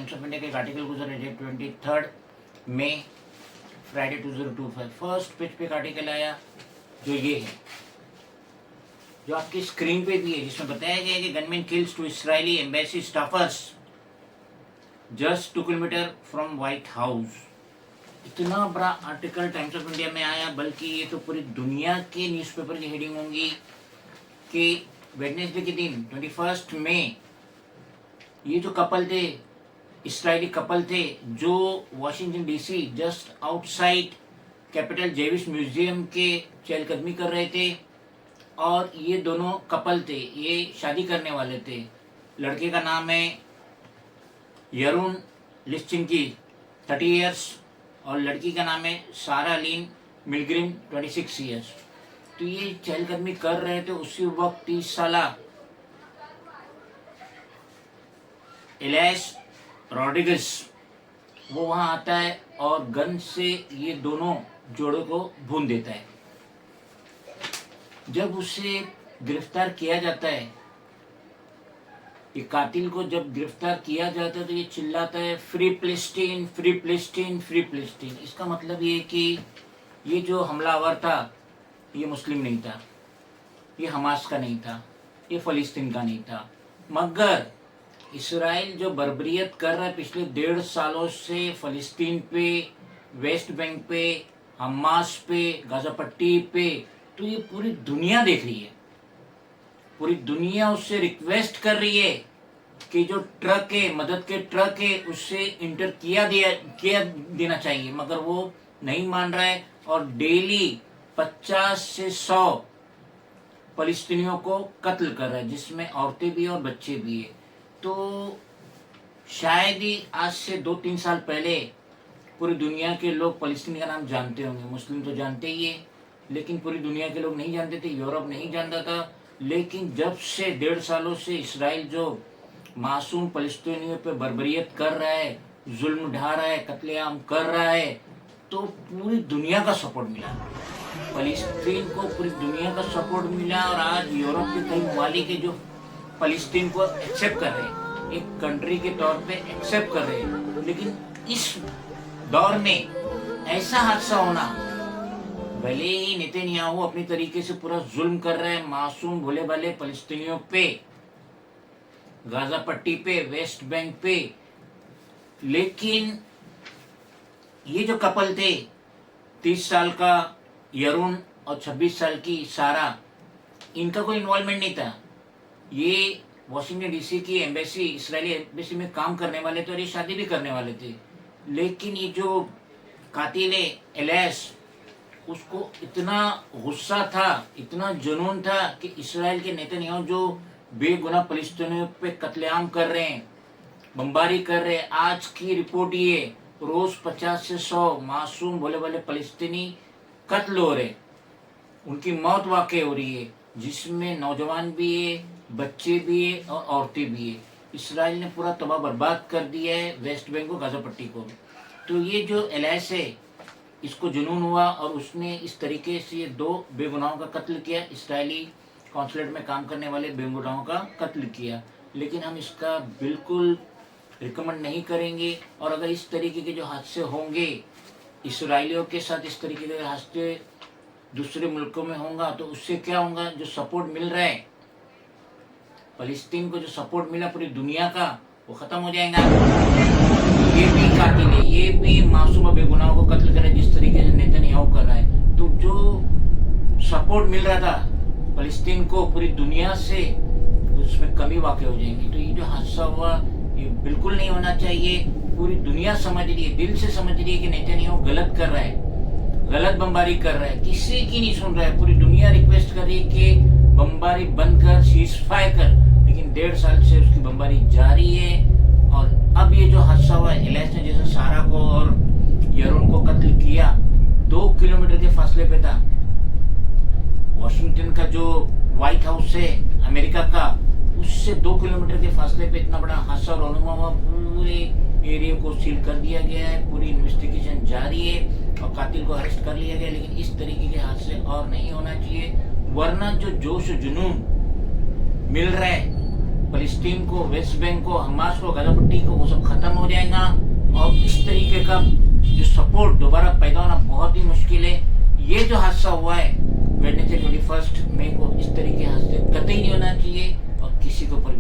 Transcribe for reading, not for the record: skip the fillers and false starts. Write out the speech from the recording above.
Times of India का एक article गुजरा है 23 मई फ्राइडे 2025। फर्स्ट पेज पे एक आर्टिकल आया जो ये है, जो आपकी स्क्रीन पे भी है, जिसमें बताया गया है कि gunman kills two Israeli embassy staffers just 2 kilometre from White House. इतना बड़ा आर्टिकल टाइम्स ऑफ इंडिया में आया, बल्कि ये तो पूरी दुनिया के न्यूज़पेपर की हेडिंग होंगी कि वेडनेसडे के दिन 21 मई ये जो कपल थे, इस्राएली कपल थे, जो Washington DC just outside capital Jewish museum के चहलकदमी कर रहे थे। और ये दोनों कपल थे, ये शादी करने वाले थे। लड़के का नाम है यरून लिस्चिंकी 30 ईयर्स और लड़की का नाम है सारा लीन मिलग्रिम 26 ईयर्स। तो ये चहलकदमी कर रहे थे, उसी वक्त 30 साला एलेस रॉड्रिगस वो वहाँ आता है और गन से ये दोनों जोड़ों को भून देता है। जब उसे गिरफ्तार किया जाता है, ये कातिल को जब गिरफ्तार किया जाता है, तो ये चिल्लाता है free Palestine, free Palestine, free Palestine. इसका मतलब ये कि ये जो हमलावर था ये मुस्लिम नहीं था, ये हमास का नहीं था, ये फ़लस्तीन का नहीं था, मगर इसराइल जो बर्बरियत कर रहा है पिछले 1.5 सालों से फ़लस्तीन पे, वेस्ट बैंक पे, हमास पे, गाज़ा पट्टी पे, तो ये पूरी दुनिया देख रही है। पूरी दुनिया उससे रिक्वेस्ट कर रही है कि जो ट्रक है, मदद के ट्रक है, उससे इंटर किया देना चाहिए, मगर वो नहीं मान रहा है। और डेली 50 से 100 फ़लस्तीनियों को कत्ल कर रहा है, जिसमें औरतें भी और बच्चे भी है। तो शायद ही आज से 2-3 साल पहले पूरी दुनिया के लोग फ़लस्तीन का नाम जानते होंगे। मुस्लिम तो जानते ही है, लेकिन पूरी दुनिया के लोग नहीं जानते थे, यूरोप नहीं जानता था। लेकिन जब से 1.5 सालों से इसराइल जो मासूम फ़लस्तीनियों पे बर्बरियत कर रहा है, जुल्म ढा रहा है, कत्लेआम कर रहा है, तो पूरी दुनिया का सपोर्ट मिला। फ़लस्तीन को पूरी दुनिया का सपोर्ट मिला। और आज यूरोप के कई ममालिक के जो फ़लस्तीन को एक्सेप्ट कर रहे हैं, एक कंट्री के तौर पे एक्सेप्ट कर रहे हैं। लेकिन इस दौर में ऐसा हादसा होना, भले ही नेतन्याहू अपनी तरीके से पूरा जुल्म कर रहे हैं मासूम भोले भाले फ़लस्तीनियों पे, गाज़ा पट्टी पे, वेस्ट बैंक पे, लेकिन ये जो कपल थे, 30 साल का यरून और 26 साल की सारा, इनका कोई इन्वॉल्वमेंट नहीं था। ये वॉशिंगटन डीसी की एम्बेसी, इसराइली एम्बेसी में काम करने वाले थे और ये शादी भी करने वाले थे। लेकिन ये जो कातिल है एलेस, उसको इतना गुस्सा था, इतना जुनून था कि इसराइल के नेतन्याहू जो बेगुनाह फ़लस्तीनियों पे कत्लेआम कर रहे हैं, बमबारी कर रहे हैं। आज की रिपोर्ट ये, रोज 50 से 100 मासूम भोले भाले फ़लस्तीनी कत्ल हो रहे, उनकी मौत वाक़ई हो रही है, जिसमें नौजवान भी है, बच्चे भी है और औरतें भी है। इसराइल ने पूरा तबाह बर्बाद कर दिया है वेस्ट बैंक को, गाज़ा पट्टी को। तो ये जो एलेस है, इसको जुनून हुआ और उसने इस तरीके से ये 2 बेगुनाहों का कत्ल किया, इसराइली कॉन्सुलेट में काम करने वाले बेगुनाहों का कत्ल किया। लेकिन हम इसका बिल्कुल रिकमेंड नहीं करेंगे। और अगर इस तरीके के जो हादसे होंगे इसराइलियों के साथ, इस तरीके के हादसे दूसरे मुल्कों में होंगे, तो उससे क्या होगा, जो सपोर्ट मिल रहा है फ़लस्तीन को, जो सपोर्ट मिला पूरी दुनिया का, वो ख़त्म हो जाएगा। ये भी कातिल है, ये भी मासूम और बेगुनाहों को कत्ल कर रहा है, जिस तरीके से नेतन्याहू कर रहा है। तो जो सपोर्ट मिल रहा था फ़लस्तीन को पूरी दुनिया से, उसमें कमी वाक़ई हो जाएगी। तो ये जो हादसा हुआ, ये बिल्कुल नहीं होना चाहिए। पूरी दुनिया समझ रही है, दिल से समझ रही है कि नेतन्याहू गलत कर रहा है, गलत बमबारी कर रहा है, किसी की नहीं सुन रहा है। पूरी दुनिया रिक्वेस्ट कर रही है कि बमबारी बंद कर, सीज फायर कर, लेकिन 1.5 साल से उसकी बमबारी जारी है। और अब ये जो हादसा हुआ, एलेस ने जैसे सारा को और यरून को कत्ल किया, 2 किलोमीटर के फासले पे था। वॉशिंगटन का जो व्हाइट हाउस है अमेरिका का, उससे 2 किलोमीटर के फासले पे इतना बड़ा हादसा होने हुआ। पूरे एरिया को सील कर दिया गया है, पूरी इन्वेस्टिगेशन जारी है और कातिल को अरेस्ट कर लिया गया। लेकिन इस तरीके के हादसे और नहीं होना चाहिए, वरना जो जोश जुनून मिल रहा है फलस्तीन को, वेस्ट बैंक को, हमास को, गाजा पट्टी को, वो सब खत्म हो जाएगा और इस तरीके का जो सपोर्ट दोबारा पैदा होना बहुत ही मुश्किल है। ये जो हादसा हुआ है वेडनेसडे 21 मई को, इस तरीके हादसे कतई नहीं होना चाहिए और किसी को पर